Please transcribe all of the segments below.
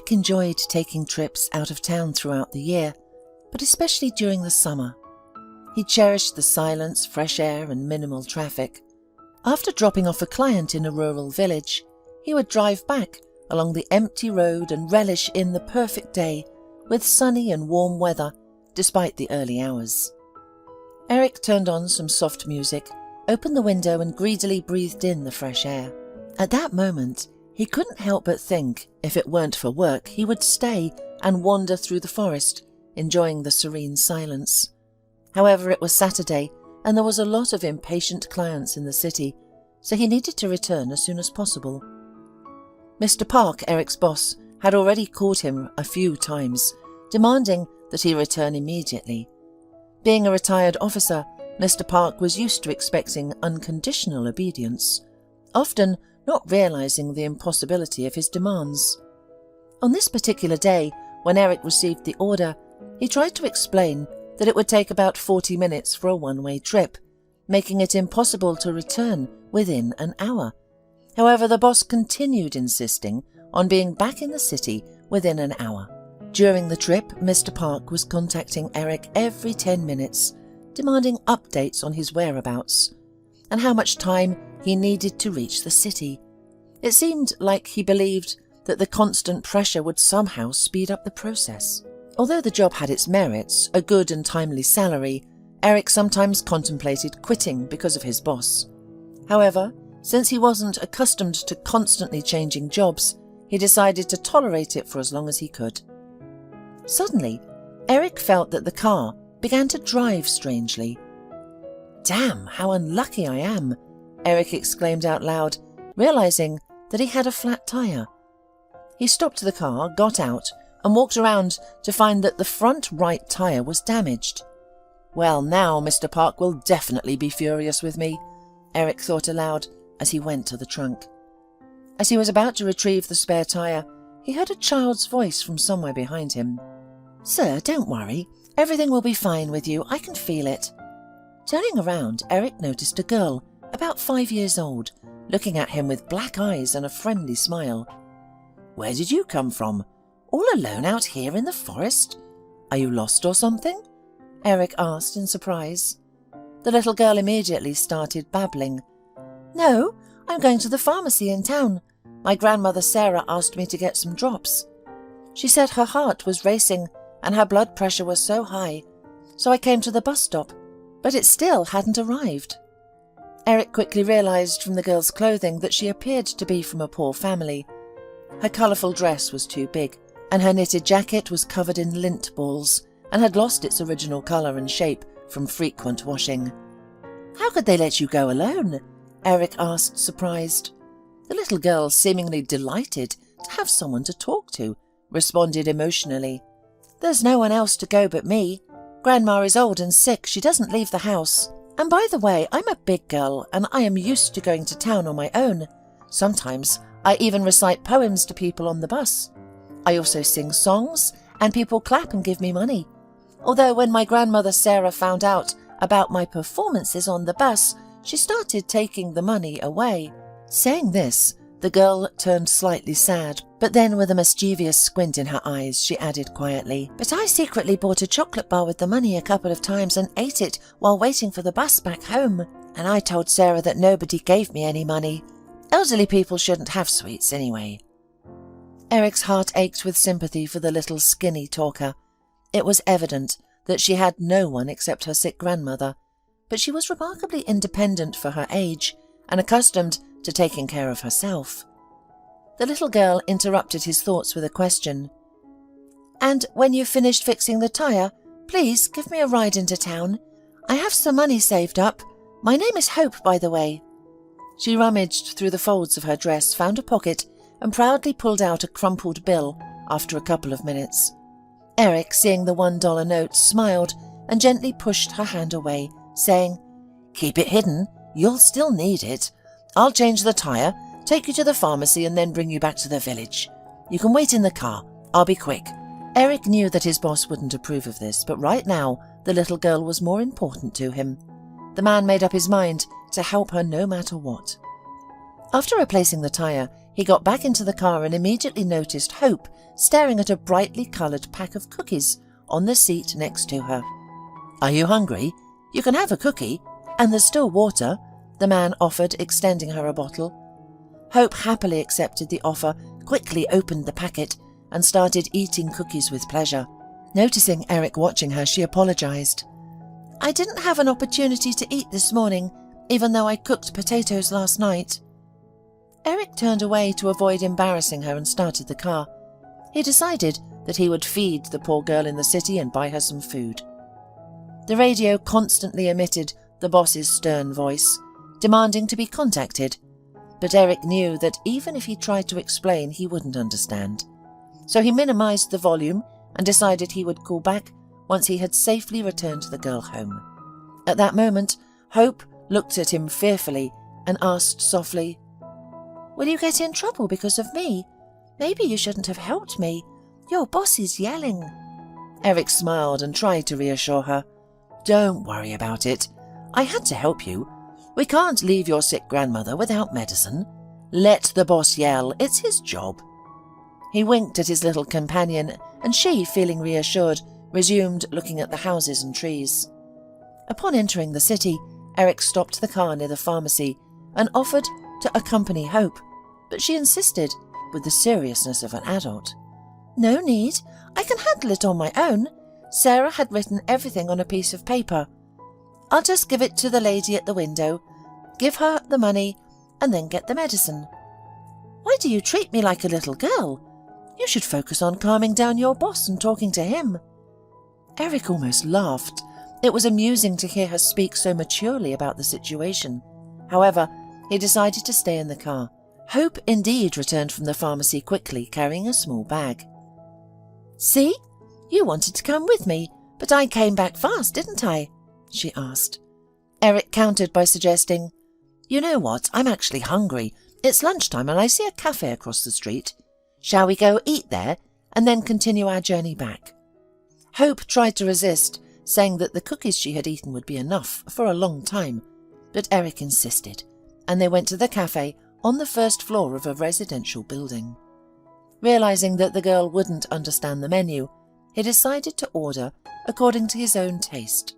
Eric enjoyed taking trips out of town throughout the year, but especially during the summer. He cherished the silence, fresh air, and minimal traffic. After dropping off a client in a rural village, he would drive back along the empty road and relish in the perfect day with sunny and warm weather despite the early hours. Eric turned on some soft music, opened the window and greedily breathed in the fresh air. At that moment, he couldn't help but think if it weren't for work, he would stay and wander through the forest, enjoying the serene silence. However, it was Saturday and there was a lot of impatient clients in the city, so he needed to return as soon as possible. Mr. Park, Eric's boss, had already called him a few times, demanding that he return immediately. Being a retired officer, Mr. Park was used to expecting unconditional obedience, often not realizing the impossibility of his demands. On this particular day, when Eric received the order, he tried to explain that it would take about 40 minutes for a one-way trip, making it impossible to return within an hour. However, the boss continued insisting on being back in the city within an hour. During the trip, Mr. Park was contacting Eric every 10 minutes, demanding updates on his whereabouts and how much time he needed to reach the city. It seemed like he believed that the constant pressure would somehow speed up the process. Although the job had its merits, a good and timely salary, Eric sometimes contemplated quitting because of his boss. However, since he wasn't accustomed to constantly changing jobs, he decided to tolerate it for as long as he could. Suddenly, Eric felt that the car began to drive strangely. "Damn, how unlucky I am," Eric exclaimed out loud, realizing that he had a flat tire. He stopped the car, got out, and walked around to find that the front right tire was damaged. "Well, now Mr. Park will definitely be furious with me," Eric thought aloud as he went to the trunk. As he was about to retrieve the spare tire, he heard a child's voice from somewhere behind him. "Sir, don't worry. Everything will be fine with you. I can feel it." Turning around, Eric noticed a girl, about 5 years old, looking at him with black eyes and a friendly smile. "Where did you come from? All alone out here in the forest? Are you lost or something?" Eric asked in surprise. The little girl immediately started babbling. "No, I'm going to the pharmacy in town. My grandmother Sarah asked me to get some drops. She said her heart was racing and her blood pressure was so high, so I came to the bus stop, but it still hadn't arrived." Eric quickly realized from the girl's clothing that she appeared to be from a poor family. Her colourful dress was too big, and her knitted jacket was covered in lint balls and had lost its original colour and shape from frequent washing. "How could they let you go alone?" Eric asked, surprised. The little girl, seemingly delighted to have someone to talk to, responded emotionally. "There's no one else to go but me. Grandma is old and sick, she doesn't leave the house. And by the way, I'm a big girl and I am used to going to town on my own. Sometimes I even recite poems to people on the bus. I also sing songs and people clap and give me money. Although when my grandmother Sarah found out about my performances on the bus, she started taking the money away." Saying this, the girl turned slightly sad, but then with a mischievous squint in her eyes, she added quietly, "But I secretly bought a chocolate bar with the money a couple of times and ate it while waiting for the bus back home. And I told Sarah that nobody gave me any money. Elderly people shouldn't have sweets anyway." Eric's heart ached with sympathy for the little skinny talker. It was evident that she had no one except her sick grandmother, but she was remarkably independent for her age and accustomed to taking care of herself. The little girl interrupted his thoughts with a question. "And when you've finished fixing the tire, please give me a ride into town. I have some money saved up. My name is Hope, by the way." She rummaged through the folds of her dress, found a pocket, and proudly pulled out a crumpled bill after a couple of minutes. Eric, seeing the $1 note, smiled and gently pushed her hand away, saying, "Keep it hidden. You'll still need it. I'll change the tire, take you to the pharmacy and then bring you back to the village. You can wait in the car. I'll be quick." Eric knew that his boss wouldn't approve of this, but right now the little girl was more important to him. The man made up his mind to help her no matter what. After replacing the tire, He got back into the car and immediately noticed Hope staring at a brightly coloured pack of cookies on the seat next to her. "Are you hungry? You can have a cookie, and there's still water," the man offered, extending her a bottle. Hope happily accepted the offer, quickly opened the packet, and started eating cookies with pleasure. Noticing Eric watching her, she apologised. "I didn't have an opportunity to eat this morning, even though I cooked potatoes last night." Eric turned away to avoid embarrassing her and started the car. He decided that he would feed the poor girl in the city and buy her some food. The radio constantly emitted the boss's stern voice, demanding to be contacted, but Eric knew that even if he tried to explain, he wouldn't understand. So he minimised the volume and decided he would call back once he had safely returned the girl home. At that moment, Hope looked at him fearfully and asked softly, "Will you get in trouble because of me? Maybe you shouldn't have helped me. Your boss is yelling." Eric smiled and tried to reassure her. "Don't worry about it. I had to help you. We can't leave your sick grandmother without medicine. Let the boss yell. It's his job." He winked at his little companion, and she, feeling reassured, resumed looking at the houses and trees. Upon entering the city, Eric stopped the car near the pharmacy and offered to accompany Hope, but she insisted, with the seriousness of an adult. "No need. I can handle it on my own. Sarah had written everything on a piece of paper. I'll just give it to the lady at the window, give her the money, and then get the medicine." "Why do you treat me like a little girl? You should focus on calming down your boss and talking to him." Eric almost laughed. It was amusing to hear her speak so maturely about the situation. However, he decided to stay in the car. Hope indeed returned from the pharmacy quickly, carrying a small bag. "See? You wanted to come with me, but I came back fast, didn't I?" she asked. Eric countered by suggesting, "You know what? I'm actually hungry. It's lunchtime and I see a cafe across the street. Shall we go eat there and then continue our journey back?" Hope tried to resist, saying that the cookies she had eaten would be enough for a long time, but Eric insisted, and they went to the cafe on the first floor of a residential building. Realising that the girl wouldn't understand the menu, he decided to order according to his own taste.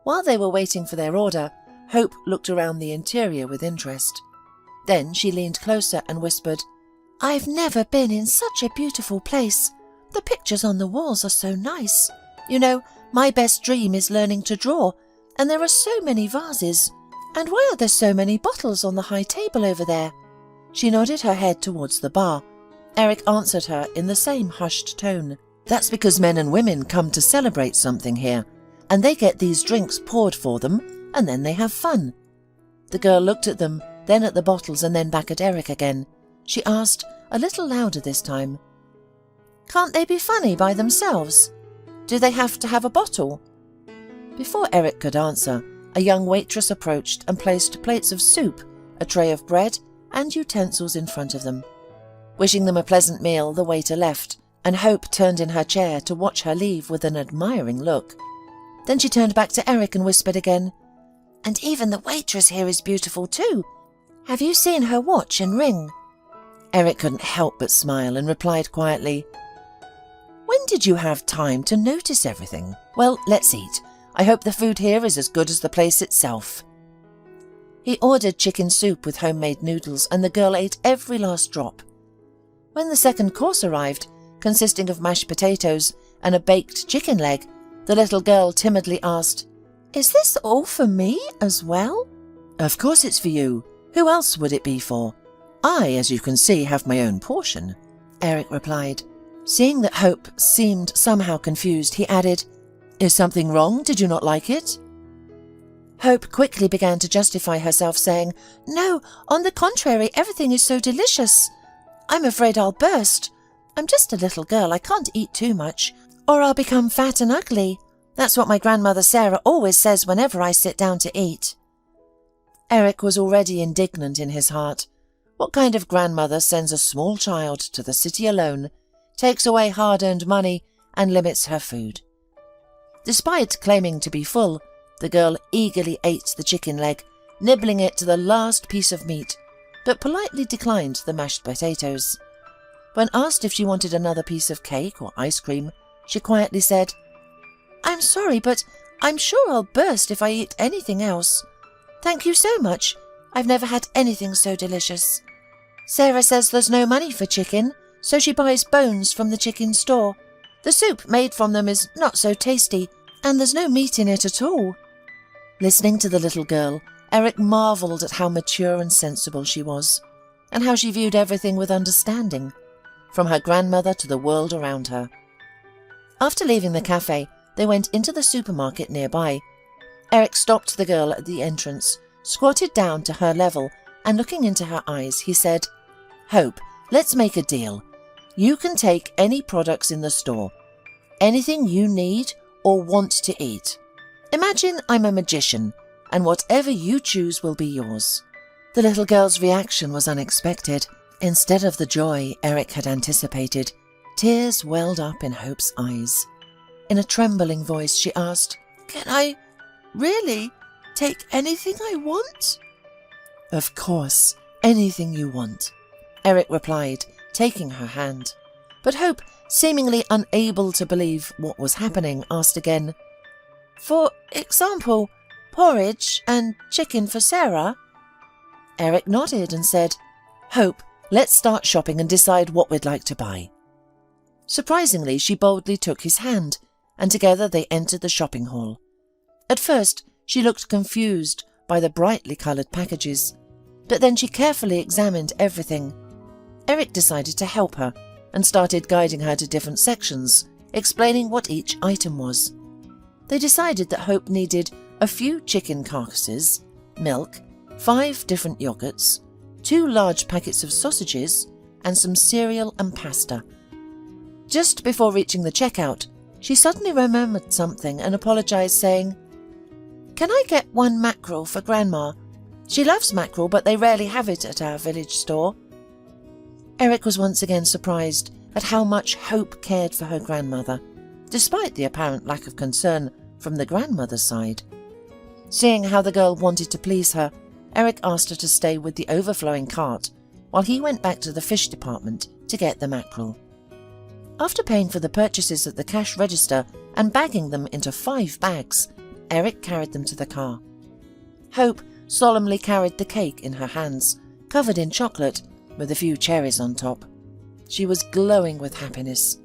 While they were waiting for their order, Hope looked around the interior with interest. Then she leaned closer and whispered, "I've never been in such a beautiful place. The pictures on the walls are so nice. You know, my best dream is learning to draw, and there are so many vases. And why are there so many bottles on the high table over there?" She nodded her head towards the bar. Eric answered her in the same hushed tone. "That's because men and women come to celebrate something here, and they get these drinks poured for them, and then they have fun." The girl looked at them, then at the bottles, and then back at Eric again. She asked, a little louder this time, "Can't they be funny by themselves? Do they have to have a bottle?" Before Eric could answer, a young waitress approached and placed plates of soup, a tray of bread, and utensils in front of them. Wishing them a pleasant meal, the waiter left, and Hope turned in her chair to watch her leave with an admiring look. Then she turned back to Eric and whispered again, "And even the waitress here is beautiful too. Have you seen her watch and ring?" Eric couldn't help but smile and replied quietly, "When did you have time to notice everything? Well, let's eat. I hope the food here is as good as the place itself." He ordered chicken soup with homemade noodles, and the girl ate every last drop. When the second course arrived, consisting of mashed potatoes and a baked chicken leg, the little girl timidly asked, "Is this all for me as well?" "Of course it's for you. Who else would it be for? I, as you can see, have my own portion," Eric replied. Seeing that Hope seemed somehow confused, he added, "Is something wrong? Did you not like it?" Hope quickly began to justify herself, saying, "No, on the contrary, everything is so delicious. I'm afraid I'll burst. I'm just a little girl, I can't eat too much, or I'll become fat and ugly. That's what my grandmother Sarah always says whenever I sit down to eat." Eric was already indignant in his heart. What kind of grandmother sends a small child to the city alone, takes away hard-earned money, and limits her food? Despite claiming to be full, the girl eagerly ate the chicken leg, nibbling it to the last piece of meat. but politely declined the mashed potatoes. When asked if she wanted another piece of cake or ice cream, she quietly said, "I'm sorry, but I'm sure I'll burst if I eat anything else. Thank you so much. I've never had anything so delicious. Sarah says there's no money for chicken, so she buys bones from the chicken store. The soup made from them is not so tasty, and there's no meat in it at all." Listening to the little girl, Eric marvelled at how mature and sensible she was, and how she viewed everything with understanding, from her grandmother to the world around her. After leaving the cafe, they went into the supermarket nearby. Eric stopped the girl at the entrance, squatted down to her level, and looking into her eyes, he said, "Hope, let's make a deal. You can take any products in the store, anything you need or want to eat. Imagine I'm a magician, and whatever you choose will be yours." The little girl's reaction was unexpected. Instead of the joy Eric had anticipated, tears welled up in Hope's eyes. In a trembling voice, she asked, "Can I really take anything I want?" "Of course, anything you want," Eric replied, taking her hand. But Hope, seemingly unable to believe what was happening, asked again, "For example, porridge and chicken for Sarah?" Eric nodded and said, "Hope, let's start shopping and decide what we'd like to buy." Surprisingly, she boldly took his hand, and together they entered the shopping hall. At first, she looked confused by the brightly coloured packages, but then she carefully examined everything. Eric decided to help her and started guiding her to different sections, explaining what each item was. They decided that Hope needed a few chicken carcasses, milk, 5 different yogurts, 2 large packets of sausages, and some cereal and pasta. Just before reaching the checkout, she suddenly remembered something and apologised, saying, "Can I get 1 mackerel for Grandma? She loves mackerel, but they rarely have it at our village store." Eric was once again surprised at how much Hope cared for her grandmother, despite the apparent lack of concern from the grandmother's side. Seeing how the girl wanted to please her, Eric asked her to stay with the overflowing cart while he went back to the fish department to get the mackerel. After paying for the purchases at the cash register and bagging them into 5 bags, Eric carried them to the car. Hope solemnly carried the cake in her hands, covered in chocolate, with a few cherries on top. She was glowing with happiness.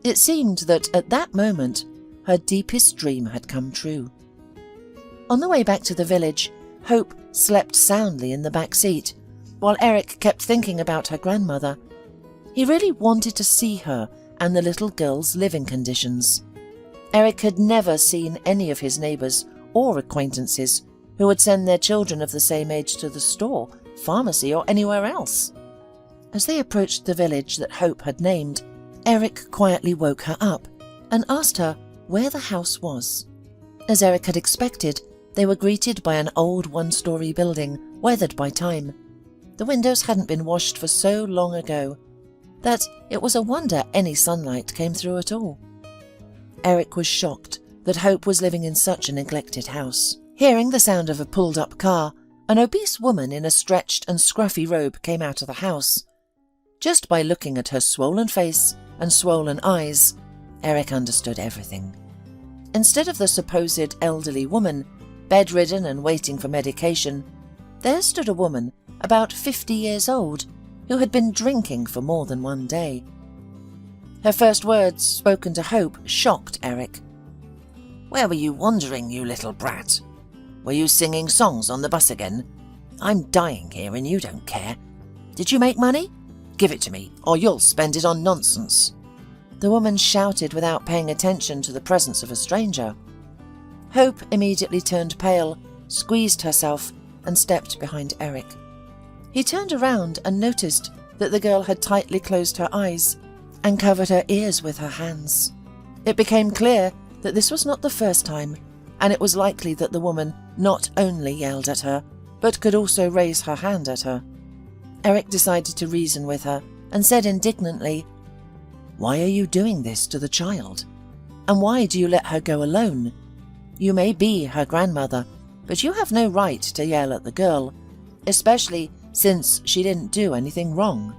It seemed that at that moment, her deepest dream had come true. On the way back to the village, Hope slept soundly in the back seat, while Eric kept thinking about her grandmother. He really wanted to see her and the little girl's living conditions. Eric had never seen any of his neighbours or acquaintances who would send their children of the same age to the store, pharmacy, or anywhere else. As they approached the village that Hope had named, Eric quietly woke her up and asked her where the house was. As Eric had expected, they were greeted by an old 1-story building, weathered by time. The windows hadn't been washed for so long ago that it was a wonder any sunlight came through at all. Eric was shocked that Hope was living in such a neglected house. Hearing the sound of a pulled-up car, an obese woman in a stretched and scruffy robe came out of the house. Just by looking at her swollen face and swollen eyes, Eric understood everything. Instead of the supposed elderly woman, bedridden and waiting for medication, there stood a woman about 50 years old who had been drinking for more than one day. Her first words, spoken to Hope, shocked Eric. "Where were you wandering, you little brat? Were you singing songs on the bus again? I'm dying here and you don't care. Did you make money? Give it to me, or you'll spend it on nonsense." The woman shouted without paying attention to the presence of a stranger. Hope immediately turned pale, squeezed herself, and stepped behind Eric. He turned around and noticed that the girl had tightly closed her eyes and covered her ears with her hands. It became clear that this was not the first time, and it was likely that the woman not only yelled at her, but could also raise her hand at her. Eric decided to reason with her and said indignantly, "Why are you doing this to the child? And why do you let her go alone? You may be her grandmother, but you have no right to yell at the girl, especially since she didn't do anything wrong.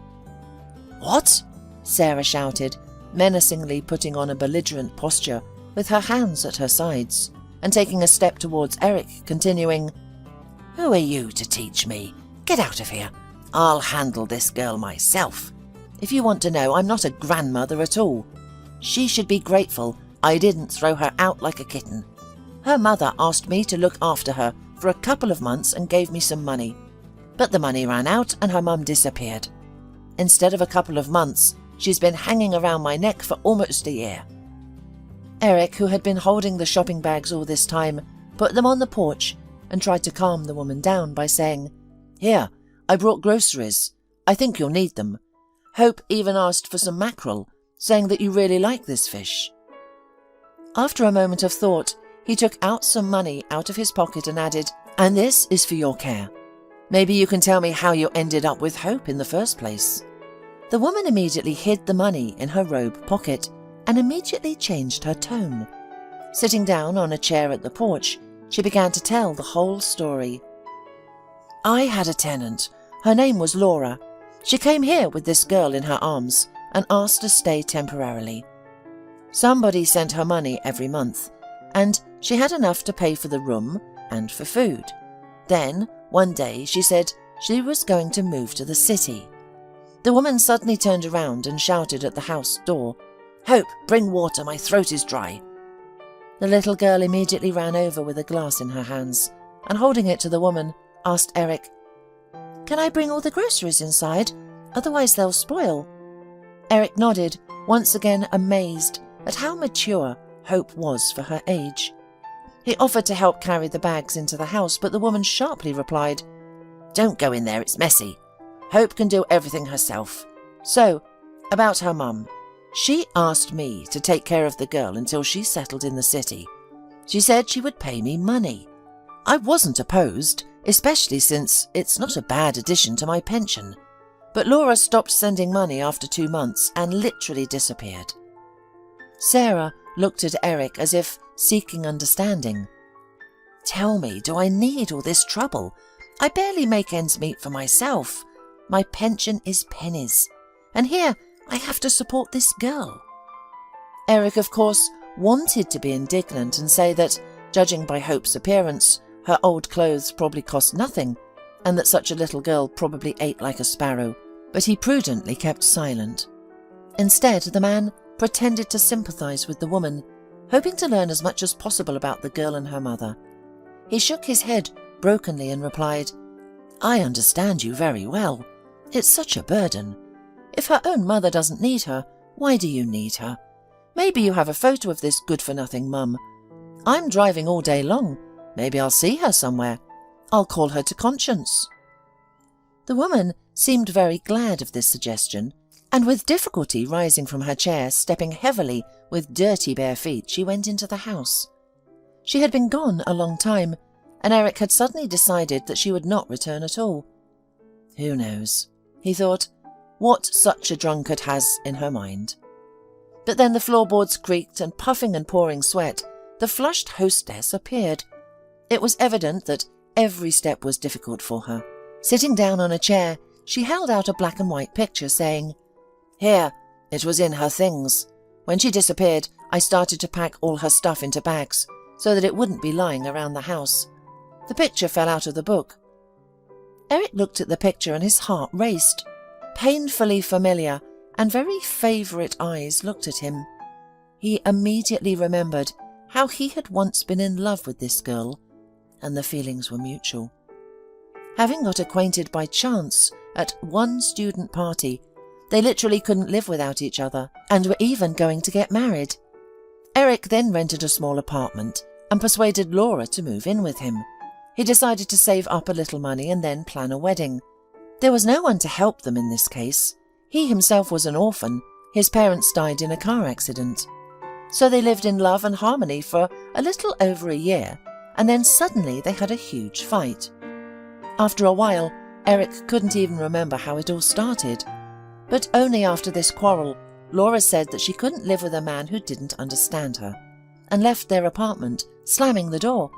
"What?" Sarah shouted, menacingly putting on a belligerent posture with her hands at her sides and taking a step towards Eric, continuing, "Who are you to teach me? Get out of here. I'll handle this girl myself. If you want to know, I'm not a grandmother at all. She should be grateful I didn't throw her out like a kitten. Her mother asked me to look after her for a couple of months and gave me some money. But the money ran out and her mum disappeared. Instead of a couple of months, she's been hanging around my neck for almost a year." Eric, who had been holding the shopping bags all this time, put them on the porch and tried to calm the woman down by saying, "Here, I brought groceries. I think you'll need them. Hope even asked for some mackerel, saying that you really like this fish." After a moment of thought, he took out some money out of his pocket and added, "And this is for your care. Maybe you can tell me how you ended up with Hope in the first place." The woman immediately hid the money in her robe pocket and immediately changed her tone. Sitting down on a chair at the porch, she began to tell the whole story. "I had a tenant. Her name was Laura. She came here with this girl in her arms and asked to stay temporarily. Somebody sent her money every month, and she had enough to pay for the room and for food. Then, one day, she said she was going to move to the city. The woman suddenly turned around and shouted at the house door, 'Hope, bring water, my throat is dry.' The little girl immediately ran over with a glass in her hands, and holding it to the woman, asked Eric, 'Can I bring all the groceries inside? Otherwise they'll spoil.' Eric nodded, once again amazed at how mature Hope was for her age. He offered to help carry the bags into the house, but the woman sharply replied, 'Don't go in there, it's messy. Hope can do everything herself. So, about her mum. She asked me to take care of the girl until she settled in the city. She said she would pay me money. I wasn't opposed, especially since it's not a bad addition to my pension. But Laura stopped sending money after 2 months and literally disappeared.' Sarah looked at Eric as if seeking understanding. 'Tell me, do I need all this trouble? I barely make ends meet for myself. My pension is pennies. And here I have to support this girl.' Eric, of course, wanted to be indignant and say that, judging by Hope's appearance, her old clothes probably cost nothing, and that such a little girl probably ate like a sparrow, but he prudently kept silent. Instead, the man pretended to sympathize with the woman, hoping to learn as much as possible about the girl and her mother. He shook his head brokenly and replied, "I understand you very well. It's such a burden. If her own mother doesn't need her, why do you need her? Maybe you have a photo of this good-for-nothing mum. I'm driving all day long. Maybe I'll see her somewhere. I'll call her to conscience." The woman seemed very glad of this suggestion, and with difficulty rising from her chair, stepping heavily with dirty bare feet, she went into the house. She had been gone a long time, and Eric had suddenly decided that she would not return at all. Who knows, he thought, what such a drunkard has in her mind. But then the floorboards creaked, and puffing and pouring sweat, the flushed hostess appeared. It was evident that every step was difficult for her. Sitting down on a chair, she held out a black and white picture, saying, "Here, it was in her things. When she disappeared, I started to pack all her stuff into bags so that it wouldn't be lying around the house. The picture fell out of the book." Eric looked at the picture and his heart raced. Painfully familiar and very favourite eyes looked at him. He immediately remembered how he had once been in love with this girl, and the feelings were mutual. Having got acquainted by chance at one student party, they literally couldn't live without each other, and were even going to get married. Eric then rented a small apartment and persuaded Laura to move in with him. He decided to save up a little money and then plan a wedding. There was no one to help them in this case. He himself was an orphan. His parents died in a car accident. So they lived in love and harmony for a little over a year, and then suddenly they had a huge fight. After a while, Eric couldn't even remember how it all started. But only after this quarrel, Laura said that she couldn't live with a man who didn't understand her, and left their apartment, slamming the door.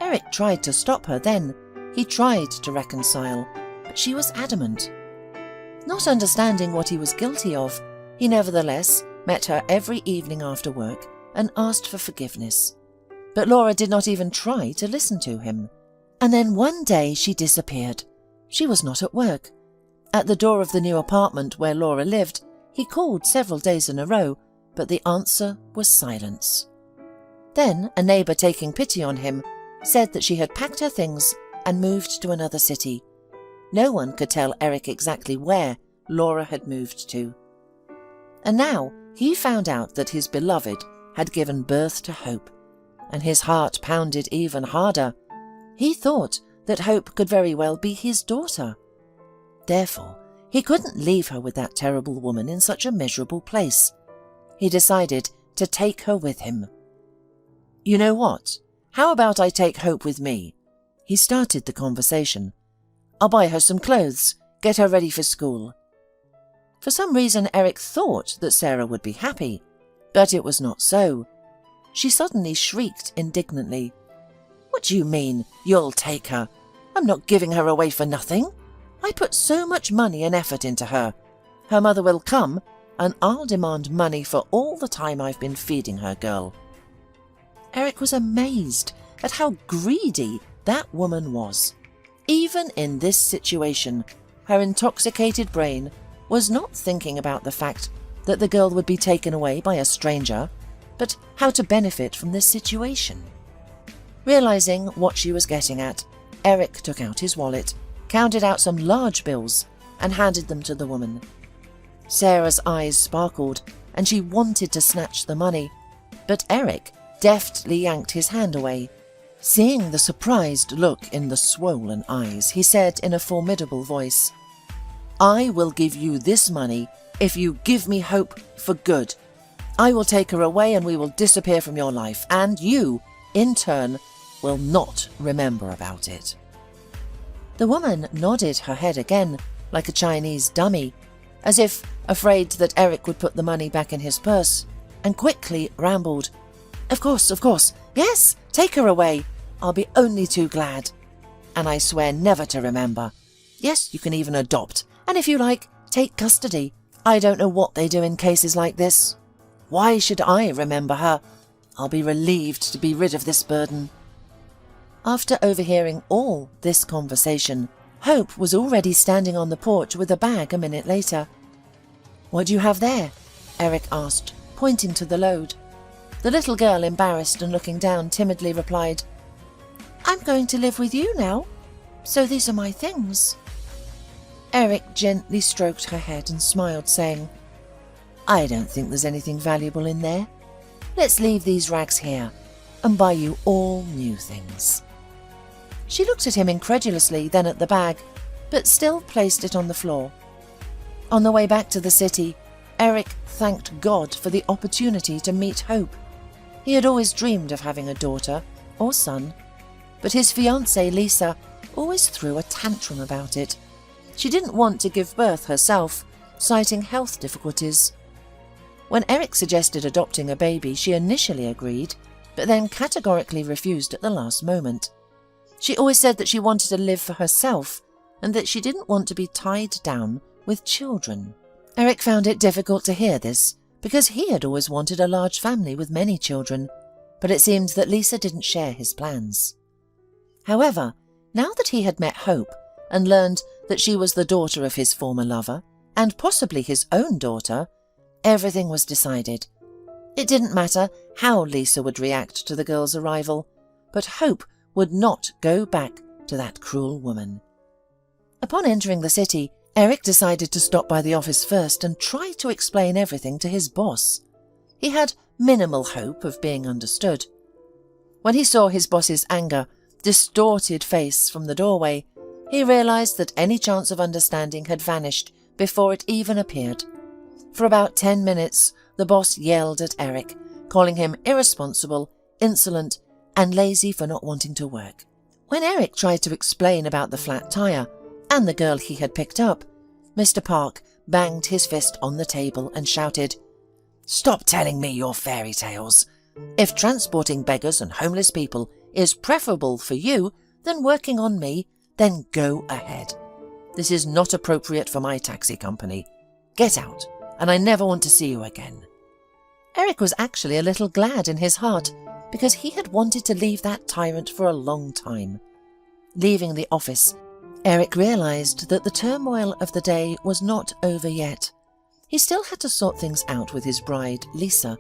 Eric tried to stop her then. He tried to reconcile, but but she was adamant. Not understanding what he was guilty of, he nevertheless met her every evening after work and asked for forgiveness. But Laura did not even try to listen to him. And then one day she disappeared. She was not at work. At the door of the new apartment where Laura lived, he called several days in a row, but the answer was silence. Then a neighbour, taking pity on him, said that she had packed her things and moved to another city. No one could tell Eric exactly where Laura had moved to. And now he found out that his beloved had given birth to Hope, and his heart pounded even harder. He thought that Hope could very well be his daughter. Therefore, he couldn't leave her with that terrible woman in such a miserable place. He decided to take her with him. "You know what? How about I take Hope with me?" He started the conversation. "I'll buy her some clothes, get her ready for school." For some reason, Eric thought that Sarah would be happy, but it was not so. She suddenly shrieked indignantly. "What do you mean, you'll take her? I'm not giving her away for nothing. I put so much money and effort into her. Her mother will come, and I'll demand money for all the time I've been feeding her, girl." Eric was amazed at how greedy that woman was. Even in this situation, her intoxicated brain was not thinking about the fact that the girl would be taken away by a stranger, but how to benefit from this situation. Realizing what she was getting at, Eric took out his wallet, counted out some large bills, and handed them to the woman. Sarah's eyes sparkled, and she wanted to snatch the money, but Eric deftly yanked his hand away. Seeing the surprised look in the swollen eyes, he said in a formidable voice, "I will give you this money if you give me Hope for good. I will take her away and we will disappear from your life, and you, in turn, will not remember about it." The woman nodded her head again, like a Chinese dummy, as if afraid that Eric would put the money back in his purse, and quickly rambled, Of course, yes, take her away. I'll be only too glad. And I swear never to remember. Yes, you can even adopt, and if you like, take custody. I don't know what they do in cases like this. Why should I remember her? I'll be relieved to be rid of this burden." After overhearing all this conversation, Hope was already standing on the porch with a bag a minute later. "What do you have there?" Eric asked, pointing to the load. The little girl, embarrassed and looking down, timidly replied, "I'm going to live with you now, so these are my things." Eric gently stroked her head and smiled, saying, "I don't think there's anything valuable in there. Let's leave these rags here and buy you all new things." She looked at him incredulously, then at the bag, but still placed it on the floor. On the way back to the city, Eric thanked God for the opportunity to meet Hope. He had always dreamed of having a daughter or son, but his fiancée Lisa always threw a tantrum about it. She didn't want to give birth herself, citing health difficulties. When Eric suggested adopting a baby, she initially agreed, but then categorically refused at the last moment. She always said that she wanted to live for herself and that she didn't want to be tied down with children. Eric found it difficult to hear this because he had always wanted a large family with many children, but it seemed that Lisa didn't share his plans. However, now that he had met Hope and learned that she was the daughter of his former lover, and possibly his own daughter, everything was decided. It didn't matter how Lisa would react to the girl's arrival, but Hope would not go back to that cruel woman. Upon entering the city, Eric decided to stop by the office first and try to explain everything to his boss. He had minimal hope of being understood. When he saw his boss's anger, distorted face from the doorway, he realized that any chance of understanding had vanished before it even appeared. For about 10 minutes, the boss yelled at Eric, calling him irresponsible, insolent, and lazy for not wanting to work. When Eric tried to explain about the flat tire and the girl he had picked up, Mr. Park banged his fist on the table and shouted, "Stop telling me your fairy tales. If transporting beggars and homeless people is preferable for you than working on me, then go ahead. This is not appropriate for my taxi company. Get out, and I never want to see you again." Eric was actually a little glad in his heart, because he had wanted to leave that tyrant for a long time. Leaving the office, Eric realized that the turmoil of the day was not over yet. He still had to sort things out with his bride, Lisa,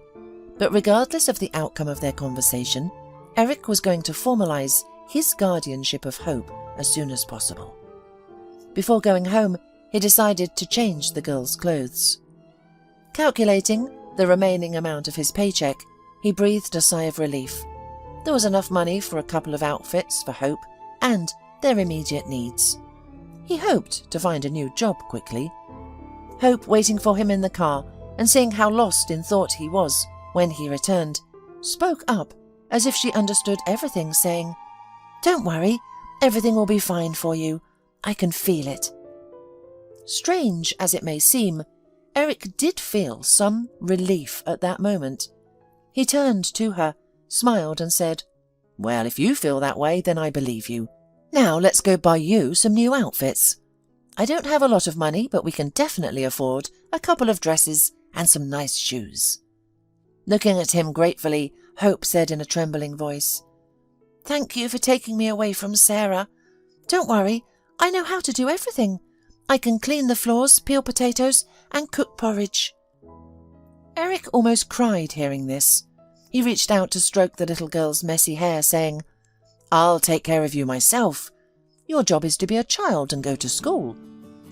but regardless of the outcome of their conversation, Eric was going to formalize his guardianship of Hope as soon as possible. Before going home, he decided to change the girl's clothes. Calculating the remaining amount of his paycheck, he breathed a sigh of relief. There was enough money for a couple of outfits for Hope and their immediate needs. He hoped to find a new job quickly. Hope, waiting for him in the car and seeing how lost in thought he was when he returned, spoke up as if she understood everything, saying, "Don't worry, everything will be fine for you. I can feel it." Strange as it may seem, Eric did feel some relief at that moment. He turned to her, smiled and said, "Well, if you feel that way, then I believe you. Now let's go buy you some new outfits. I don't have a lot of money, but we can definitely afford a couple of dresses and some nice shoes." Looking at him gratefully, Hope said in a trembling voice, "Thank you for taking me away from Sarah. Don't worry, I know how to do everything. I can clean the floors, peel potatoes, and cook porridge." Eric almost cried hearing this. He reached out to stroke the little girl's messy hair, saying, "I'll take care of you myself. Your job is to be a child and go to school.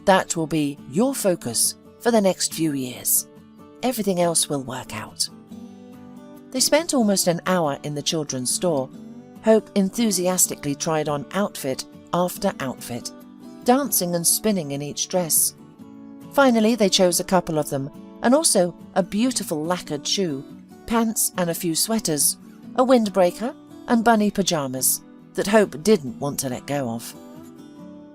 That will be your focus for the next few years. Everything else will work out." They spent almost an hour in the children's store. Hope enthusiastically tried on outfit after outfit, dancing and spinning in each dress. Finally, they chose a couple of them, and also a beautiful lacquered shoe, pants and a few sweaters, a windbreaker and bunny pajamas that Hope didn't want to let go of.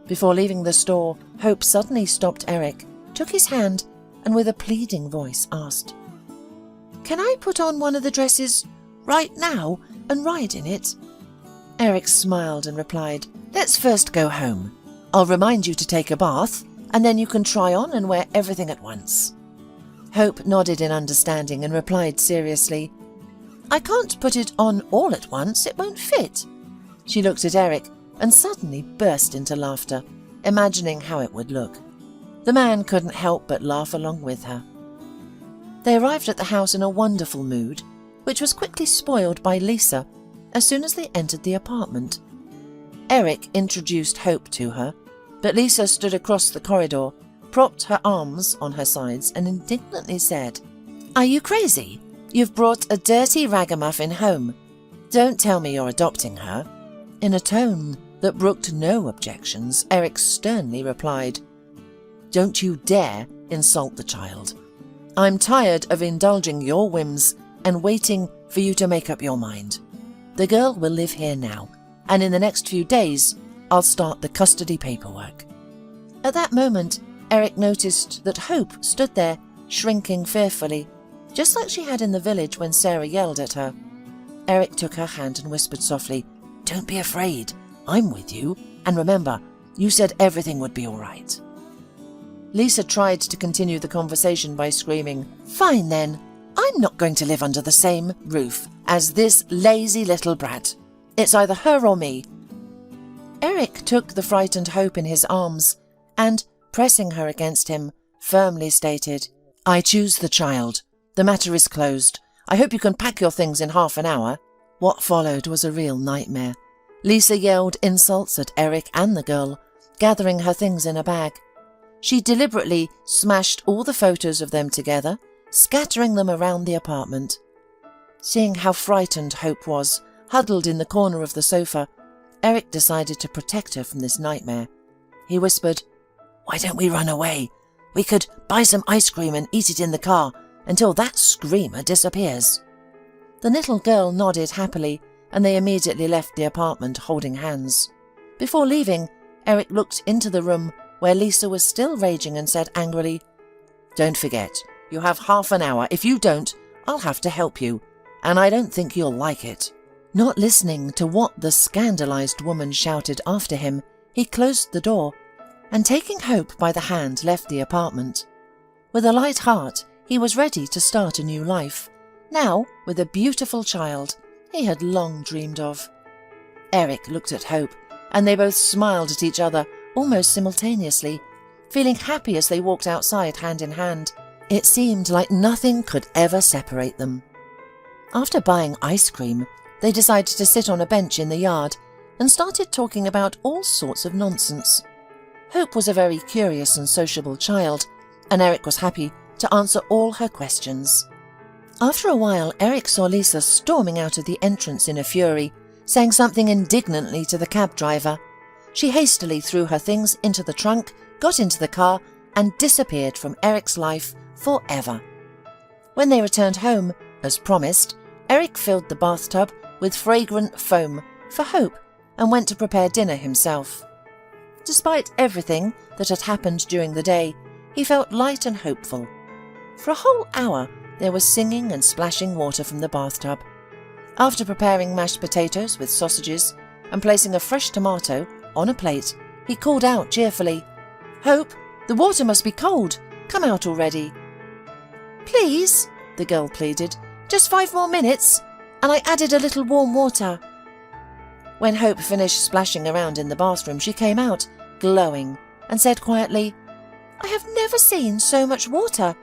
Before leaving the store, Hope suddenly stopped Eric, took his hand, and with a pleading voice asked, "Can I put on one of the dresses right now and ride in it?" Eric smiled and replied, "Let's first go home. I'll remind you to take a bath, and then you can try on and wear everything at once." Hope nodded in understanding and replied seriously, "I can't put it on all at once, it won't fit." She looked at Eric and suddenly burst into laughter, imagining how it would look. The man couldn't help but laugh along with her. They arrived at the house in a wonderful mood, which was quickly spoiled by Lisa as soon as they entered the apartment. Eric introduced Hope to her, but Lisa stood across the corridor, propped her arms on her sides and indignantly said, "Are you crazy? You've brought a dirty ragamuffin home. Don't tell me you're adopting her." In a tone that brooked no objections, Eric sternly replied, "Don't you dare insult the child. I'm tired of indulging your whims and waiting for you to make up your mind. The girl will live here now, and in the next few days, I'll start the custody paperwork." At that moment, Eric noticed that Hope stood there, shrinking fearfully, just like she had in the village when Sarah yelled at her. Eric took her hand and whispered softly, "Don't be afraid. I'm with you. And remember, you said everything would be all right." Lisa tried to continue the conversation by screaming, "Fine then. I'm not going to live under the same roof as this lazy little brat. It's either her or me." Eric took the frightened Hope in his arms and, pressing her against him, firmly stated, "I choose the child. The matter is closed. I hope you can pack your things in half an hour." What followed was a real nightmare. Lisa yelled insults at Eric and the girl, gathering her things in a bag. She deliberately smashed all the photos of them together, scattering them around the apartment. Seeing how frightened Hope was, huddled in the corner of the sofa, Eric decided to protect her from this nightmare. He whispered, "Why don't we run away? We could buy some ice cream and eat it in the car until that screamer disappears." The little girl nodded happily, and they immediately left the apartment holding hands. Before leaving, Eric looked into the room where Lisa was still raging and said angrily, "Don't forget, you have half an hour. If you don't, I'll have to help you, and I don't think you'll like it." Not listening to what the scandalized woman shouted after him, he closed the door, and taking Hope by the hand left the apartment. With a light heart, he was ready to start a new life, now with a beautiful child he had long dreamed of. Eric looked at Hope, and they both smiled at each other almost simultaneously, feeling happy as they walked outside hand in hand. It seemed like nothing could ever separate them. After buying ice cream, they decided to sit on a bench in the yard and started talking about all sorts of nonsense. Hope was a very curious and sociable child, and Eric was happy to answer all her questions. After a while, Eric saw Lisa storming out of the entrance in a fury, saying something indignantly to the cab driver. She hastily threw her things into the trunk, got into the car, and disappeared from Eric's life forever. When they returned home, as promised, Eric filled the bathtub with fragrant foam for Hope and went to prepare dinner himself. Despite everything that had happened during the day, he felt light and hopeful. For a whole hour, there was singing and splashing water from the bathtub. After preparing mashed potatoes with sausages and placing a fresh tomato on a plate, he called out cheerfully, "Hope, the water must be cold. Come out already." "Please," the girl pleaded, "just 5 more minutes, and I added a little warm water." When Hope finished splashing around in the bathroom, she came out, glowing, and said quietly, "I have never seen so much water.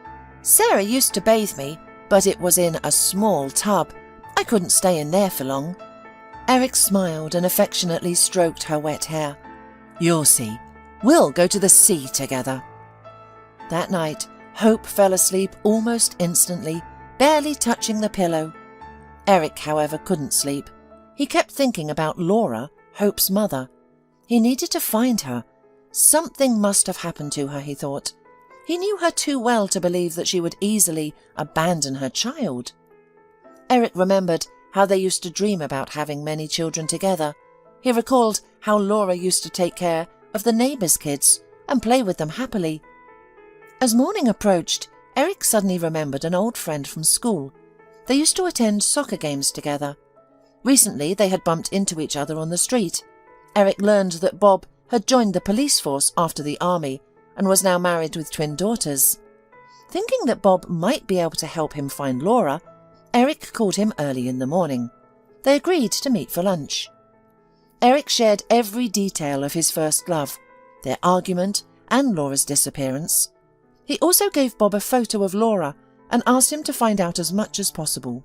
Sarah used to bathe me, but it was in a small tub. I couldn't stay in there for long." Eric smiled and affectionately stroked her wet hair. "You'll see. We'll go to the sea together." That night, Hope fell asleep almost instantly, barely touching the pillow. Eric, however, couldn't sleep. He kept thinking about Laura, Hope's mother. He needed to find her. Something must have happened to her, he thought. He knew her too well to believe that she would easily abandon her child. Eric remembered how they used to dream about having many children together. He recalled how Laura used to take care of the neighbours' kids and play with them happily. As morning approached, Eric suddenly remembered an old friend from school. They used to attend soccer games together. Recently, they had bumped into each other on the street. Eric learned that Bob had joined the police force after the army and was now married with twin daughters. Thinking that Bob might be able to help him find Laura, Eric called him early in the morning. They agreed to meet for lunch. Eric shared every detail of his first love, their argument, and Laura's disappearance. He also gave Bob a photo of Laura and asked him to find out as much as possible.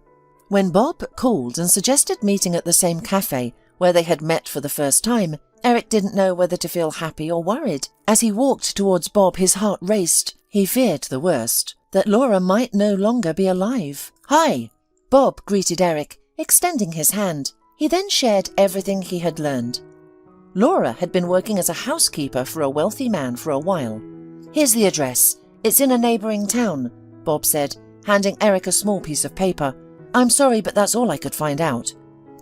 When Bob called and suggested meeting at the same cafe where they had met for the first time, Eric didn't know whether to feel happy or worried. As he walked towards Bob, his heart raced. He feared the worst, that Laura might no longer be alive. "Hi!" Bob greeted Eric, extending his hand. He then shared everything he had learned. Laura had been working as a housekeeper for a wealthy man for a while. "Here's the address. It's in a neighbouring town," Bob said, handing Eric a small piece of paper. "I'm sorry, but that's all I could find out.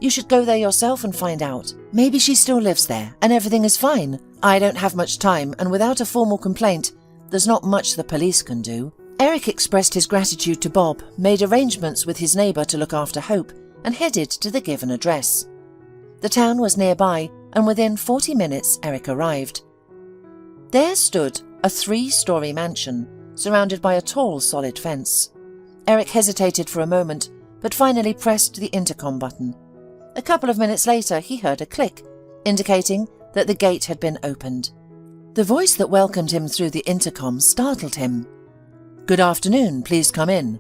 You should go there yourself and find out. Maybe she still lives there, and everything is fine. I don't have much time, and without a formal complaint, there's not much the police can do." Eric expressed his gratitude to Bob, made arrangements with his neighbour to look after Hope, and headed to the given address. The town was nearby, and within 40 minutes Eric arrived. There stood a 3-story mansion, surrounded by a tall, solid fence. Eric hesitated for a moment, but finally pressed the intercom button. A couple of minutes later, he heard a click, indicating that the gate had been opened. The voice that welcomed him through the intercom startled him. "Good afternoon, please come in."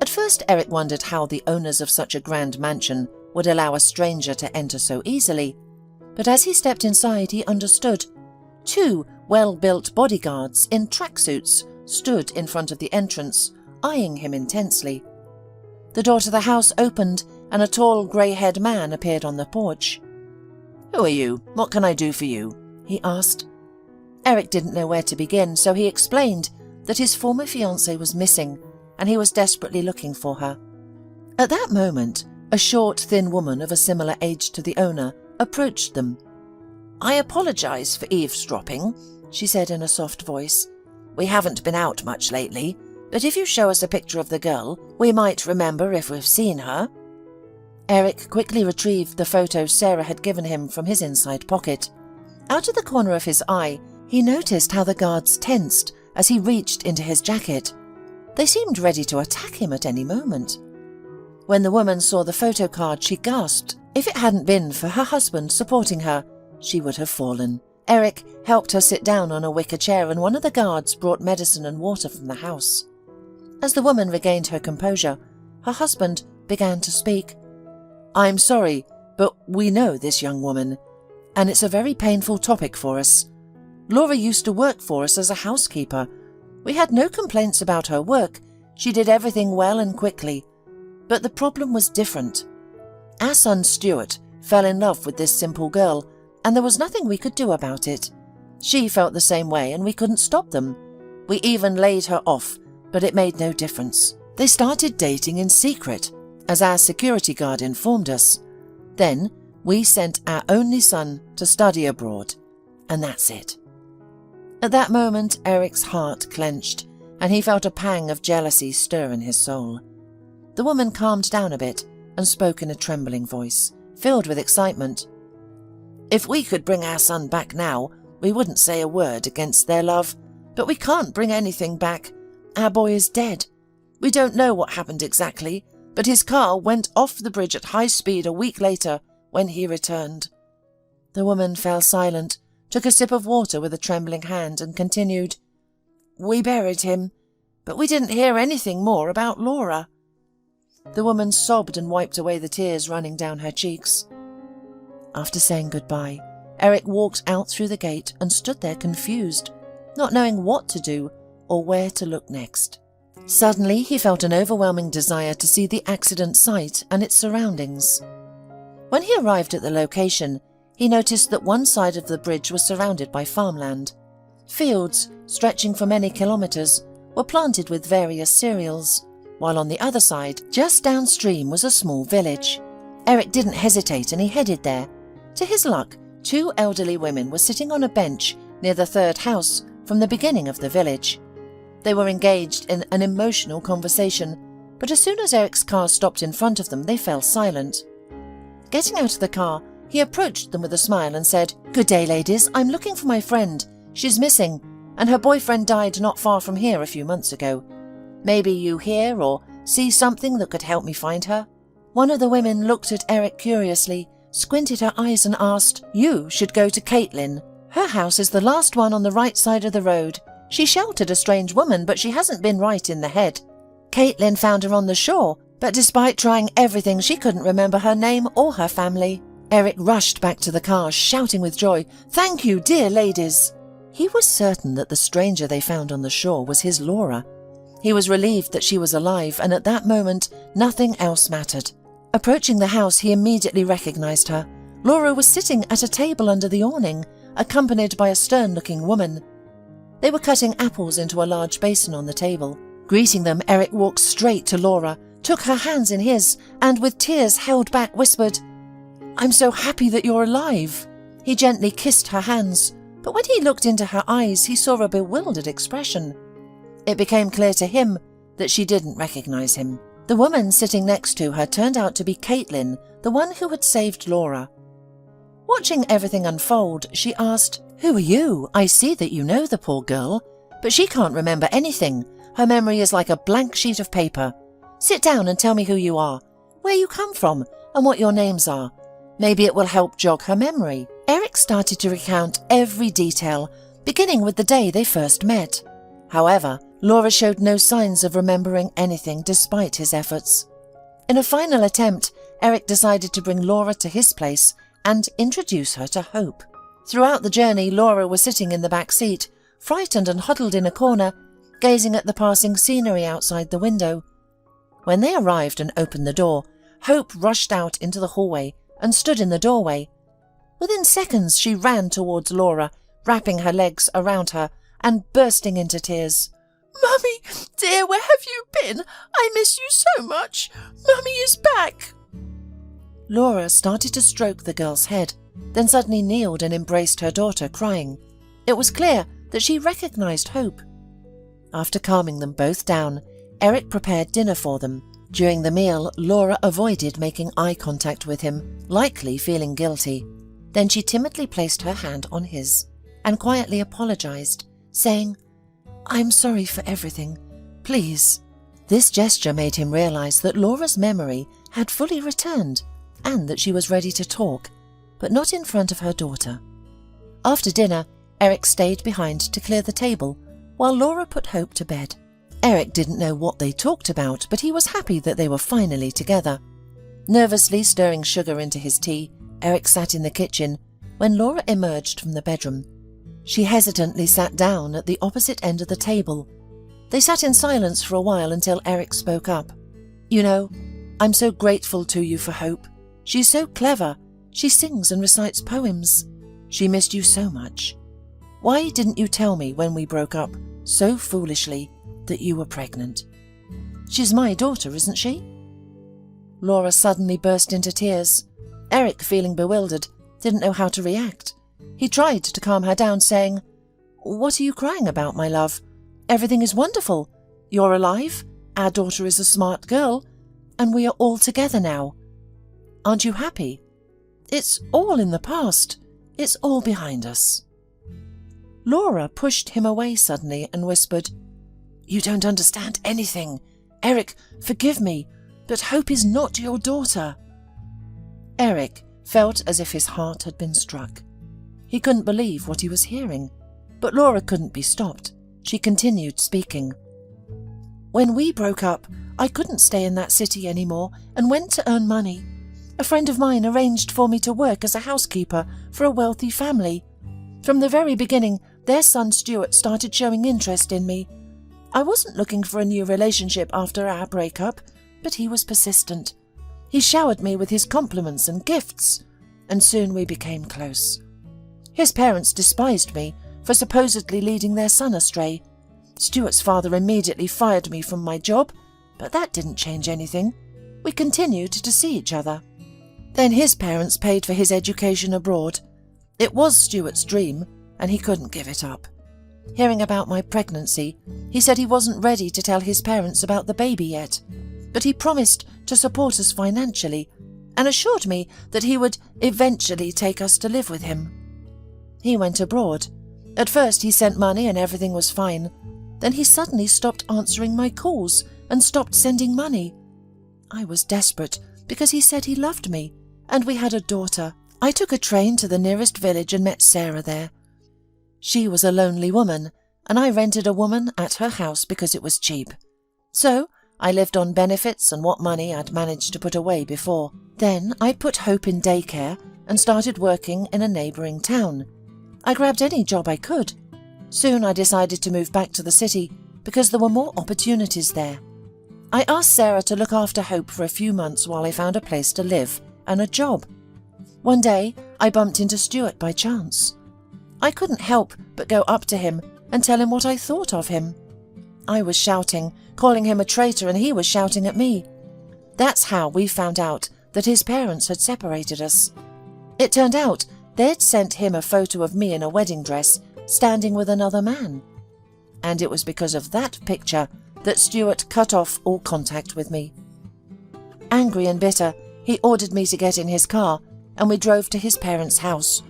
At first, Eric wondered how the owners of such a grand mansion would allow a stranger to enter so easily, but as he stepped inside, he understood. 2 well-built bodyguards in tracksuits stood in front of the entrance, eyeing him intensely. The door to the house opened, and a tall, grey-haired man appeared on the porch. "Who are you? What can I do for you?" he asked. Eric didn't know where to begin, so he explained that his former fiancée was missing, and he was desperately looking for her. At that moment, a short, thin woman of a similar age to the owner approached them. "I apologise for eavesdropping," she said in a soft voice. "We haven't been out much lately, but if you show us a picture of the girl, we might remember if we've seen her." Eric quickly retrieved the photo Sarah had given him from his inside pocket. Out of the corner of his eye, He noticed how the guards tensed as he reached into his jacket. They seemed ready to attack him at any moment. When the woman saw the photo card, she gasped. If it hadn't been for her husband supporting her, she would have fallen. Eric helped her sit down on a wicker chair, and one of the guards brought medicine and water from the house. As the woman regained her composure, her husband began to speak. "I'm sorry, but we know this young woman, and it's a very painful topic for us. Laura used to work for us as a housekeeper. We had no complaints about her work. She did everything well and quickly. But the problem was different. Our son Stuart fell in love with this simple girl, and there was nothing we could do about it. She felt the same way, and we couldn't stop them. We even laid her off, but it made no difference. They started dating in secret, as our security guard informed us. Then we sent our only son to study abroad, and that's it." At that moment, Eric's heart clenched, and he felt a pang of jealousy stir in his soul. The woman calmed down a bit and spoke in a trembling voice, filled with excitement. "If we could bring our son back now, we wouldn't say a word against their love, but we can't bring anything back. Our boy is dead. We don't know what happened exactly, but his car went off the bridge at high speed a week later when he returned." The woman fell silent, took a sip of water with a trembling hand, and continued, "We buried him, but we didn't hear anything more about Laura." The woman sobbed and wiped away the tears running down her cheeks. After saying goodbye, Eric walked out through the gate and stood there confused, not knowing what to do or where to look next. Suddenly, he felt an overwhelming desire to see the accident site and its surroundings. When he arrived at the location, he noticed that one side of the bridge was surrounded by farmland. Fields, stretching for many kilometres, were planted with various cereals, while on the other side, just downstream, was a small village. Eric didn't hesitate and he headed there. To his luck, 2 elderly women were sitting on a bench near the third house from the beginning of the village. They were engaged in an emotional conversation, but as soon as Eric's car stopped in front of them, they fell silent. Getting out of the car, he approached them with a smile and said, "Good day, ladies. I'm looking for my friend. She's missing, and her boyfriend died not far from here a few months ago. Maybe you hear or see something that could help me find her?" One of the women looked at Eric curiously, squinted her eyes and asked, "You should go to Caitlin. Her house is the last one on the right side of the road. She sheltered a strange woman, but she hasn't been right in the head. Caitlin found her on the shore, but despite trying everything, she couldn't remember her name or her family." Eric rushed back to the car, shouting with joy, "Thank you, dear ladies!" He was certain that the stranger they found on the shore was his Laura. He was relieved that she was alive, and at that moment, nothing else mattered. Approaching the house, he immediately recognized her. Laura was sitting at a table under the awning, accompanied by a stern-looking woman. They were cutting apples into a large basin on the table. Greeting them, Eric walked straight to Laura, took her hands in his, and with tears held back, whispered, "I'm so happy that you're alive." He gently kissed her hands, but when he looked into her eyes, he saw a bewildered expression. It became clear to him that she didn't recognize him. The woman sitting next to her turned out to be Caitlin, the one who had saved Laura. Watching everything unfold, she asked, "Who are you? I see that you know the poor girl, but she can't remember anything. Her memory is like a blank sheet of paper. Sit down and tell me who you are, where you come from, and what your names are. Maybe it will help jog her memory." Eric started to recount every detail, beginning with the day they first met. However, Laura showed no signs of remembering anything despite his efforts. In a final attempt, Eric decided to bring Laura to his place and introduce her to Hope. Throughout the journey, Laura was sitting in the back seat, frightened and huddled in a corner, gazing at the passing scenery outside the window. When they arrived and opened the door, Hope rushed out into the hallway and stood in the doorway. Within seconds, she ran towards Laura, wrapping her legs around her and bursting into tears. "Mummy, dear, where have you been? I miss you so much. Mummy is back." Laura started to stroke the girl's head, then suddenly kneeled and embraced her daughter, crying. It was clear that she recognized Hope. After calming them both down, Eric prepared dinner for them. During the meal, Laura avoided making eye contact with him, likely feeling guilty. Then she timidly placed her hand on his. and quietly apologized, saying, "I'm sorry for everything. Please." This gesture made him realize that Laura's memory had fully returned and that she was ready to talk, but not in front of her daughter. After dinner, Eric stayed behind to clear the table while Laura put Hope to bed. Eric didn't know what they talked about, but he was happy that they were finally together. Nervously stirring sugar into his tea, Eric sat in the kitchen when Laura emerged from the bedroom. She hesitantly sat down at the opposite end of the table. They sat in silence for a while until Eric spoke up. "You know, I'm so grateful to you for Hope. She's so clever. She sings and recites poems. She missed you so much. Why didn't you tell me when we broke up, so foolishly, that you were pregnant? She's my daughter, isn't she?" Laura suddenly burst into tears. Eric, feeling bewildered, didn't know how to react. He tried to calm her down, saying, "What are you crying about, my love? Everything is wonderful. You're alive, our daughter is a smart girl, and we are all together now. Aren't you happy? It's all in the past. It's all behind us." Laura pushed him away suddenly and whispered, "You don't understand anything. Eric, forgive me, but Hope is not your daughter." Eric felt as if his heart had been struck. He couldn't believe what he was hearing, but Laura couldn't be stopped. She continued speaking. "When we broke up, I couldn't stay in that city anymore and went to earn money. A friend of mine arranged for me to work as a housekeeper for a wealthy family. From the very beginning, their son Stuart started showing interest in me. I wasn't looking for a new relationship after our breakup, but he was persistent. He showered me with his compliments and gifts, and soon we became close. His parents despised me for supposedly leading their son astray. Stuart's father immediately fired me from my job, but that didn't change anything. We continued to see each other. Then his parents paid for his education abroad. It was Stuart's dream, and he couldn't give it up. Hearing about my pregnancy, he said he wasn't ready to tell his parents about the baby yet, but he promised to support us financially and assured me that he would eventually take us to live with him. He went abroad. At first he sent money and everything was fine. Then he suddenly stopped answering my calls and stopped sending money. I was desperate because he said he loved me, and we had a daughter. I took a train to the nearest village and met Sarah there. She was a lonely woman, and I rented a woman at her house because it was cheap. So I lived on benefits and what money I'd managed to put away before. Then I put Hope in daycare and started working in a neighbouring town. I grabbed any job I could. Soon I decided to move back to the city because there were more opportunities there. I asked Sarah to look after Hope for a few months while I found a place to live and a job. One day I bumped into Stuart by chance. I couldn't help but go up to him and tell him what I thought of him. I was shouting, calling him a traitor, and he was shouting at me. That's how we found out that his parents had separated us. It turned out they'd sent him a photo of me in a wedding dress, standing with another man. And it was because of that picture that Stuart cut off all contact with me. Angry and bitter, he ordered me to get in his car, and we drove to his parents' house.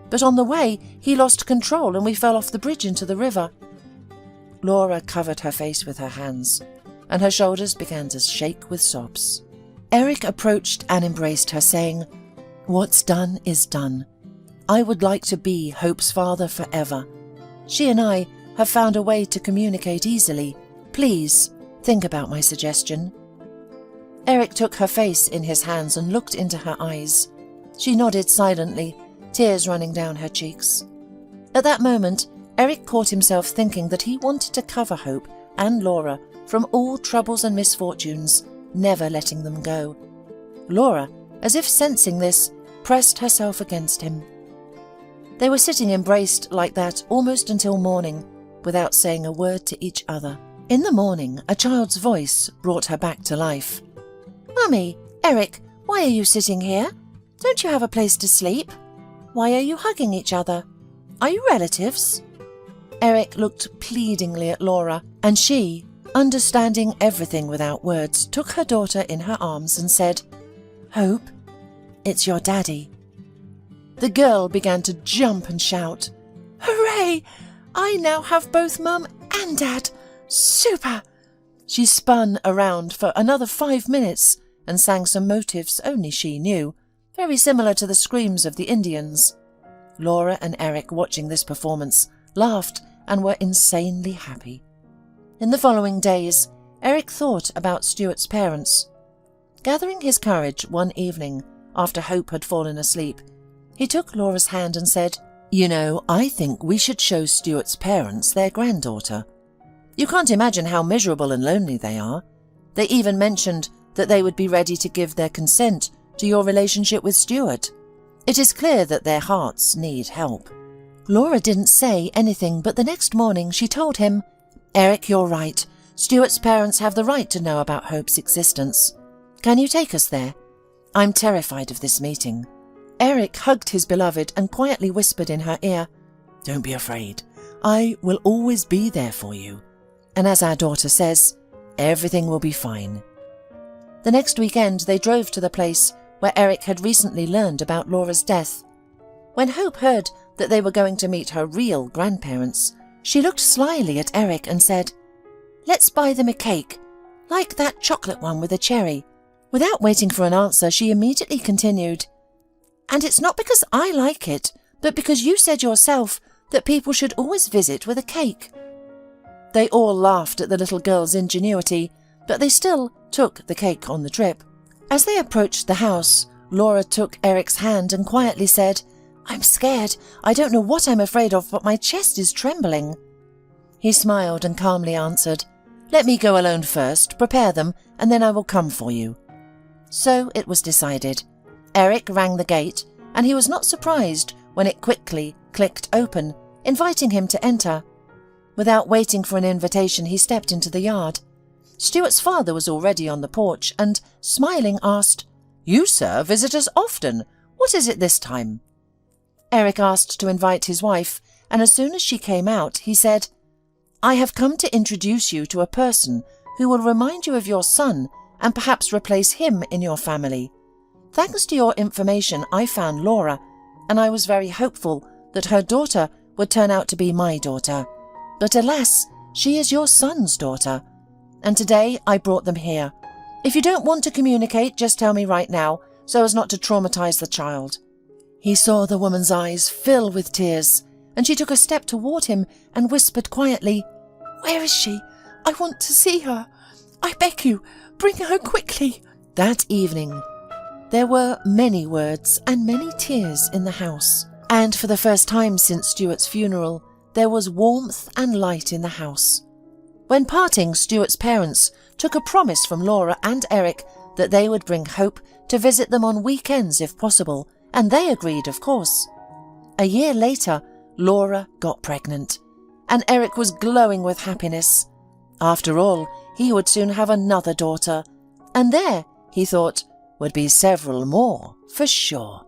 But on the way, he lost control and we fell off the bridge into the river. Laura covered her face with her hands, and her shoulders began to shake with sobs. Eric approached and embraced her, saying, "What's done is done. I would like to be Hope's father forever. She and I have found a way to communicate easily. Please, think about my suggestion." Eric took her face in his hands and looked into her eyes. She nodded silently, tears running down her cheeks. At that moment, Eric caught himself thinking that he wanted to cover Hope and Laura from all troubles and misfortunes, never letting them go. Laura, as if sensing this, pressed herself against him. They were sitting embraced like that almost until morning, without saying a word to each other. In the morning, a child's voice brought her back to life. "Mummy, Eric, why are you sitting here? Don't you have a place to sleep? Why are you hugging each other? Are you relatives?" Eric looked pleadingly at Laura, and she, understanding everything without words, took her daughter in her arms and said, "Hope, it's your daddy." The girl began to jump and shout. Hooray! I now have both Mum and Dad. Super! She spun around for another 5 minutes and sang some motifs only she knew, very similar to the screams of the Indians. Laura and Eric, watching this performance, laughed and were insanely happy. In the following days, Eric thought about Stuart's parents. Gathering his courage one evening, after Hope had fallen asleep, he took Laura's hand and said, "You know, I think we should show Stuart's parents their granddaughter. You can't imagine how miserable and lonely they are. They even mentioned that they would be ready to give their consent to your relationship with Stuart. It is clear that their hearts need help." Laura didn't say anything, but the next morning she told him, "Eric, you're right. Stuart's parents have the right to know about Hope's existence. Can you take us there? I'm terrified of this meeting." Eric hugged his beloved and quietly whispered in her ear, "Don't be afraid. I will always be there for you. And as our daughter says, everything will be fine." The next weekend they drove to the place where Eric had recently learned about Laura's death. When Hope heard that they were going to meet her real grandparents, she looked slyly at Eric and said, "Let's buy them a cake, like that chocolate one with a cherry." Without waiting for an answer, she immediately continued, "And it's not because I like it, but because you said yourself that people should always visit with a cake." They all laughed at the little girl's ingenuity, but they still took the cake on the trip. As they approached the house, Laura took Eric's hand and quietly said, "I'm scared. I don't know what I'm afraid of, but my chest is trembling." He smiled and calmly answered, "Let me go alone first, prepare them, and then I will come for you." So it was decided. Eric rang the gate, and he was not surprised when it quickly clicked open, inviting him to enter. Without waiting for an invitation, he stepped into the yard. Stuart's father was already on the porch and, smiling, asked, "You, sir, visit us often. What is it this time?" Eric asked to invite his wife, and as soon as she came out, he said, "I have come to introduce you to a person who will remind you of your son and perhaps replace him in your family. Thanks to your information, I found Laura, and I was very hopeful that her daughter would turn out to be my daughter. But alas, she is your son's daughter. And today I brought them here. If you don't want to communicate, just tell me right now, so as not to traumatize the child." He saw the woman's eyes fill with tears, and she took a step toward him and whispered quietly, "Where is she? I want to see her. I beg you, bring her quickly." That evening, there were many words and many tears in the house, and for the first time since Stuart's funeral, there was warmth and light in the house. When parting, Stuart's parents took a promise from Laura and Eric that they would bring Hope to visit them on weekends if possible, and they agreed, of course. A year later, Laura got pregnant, and Eric was glowing with happiness. After all, he would soon have another daughter, and there, he thought, would be several more for sure.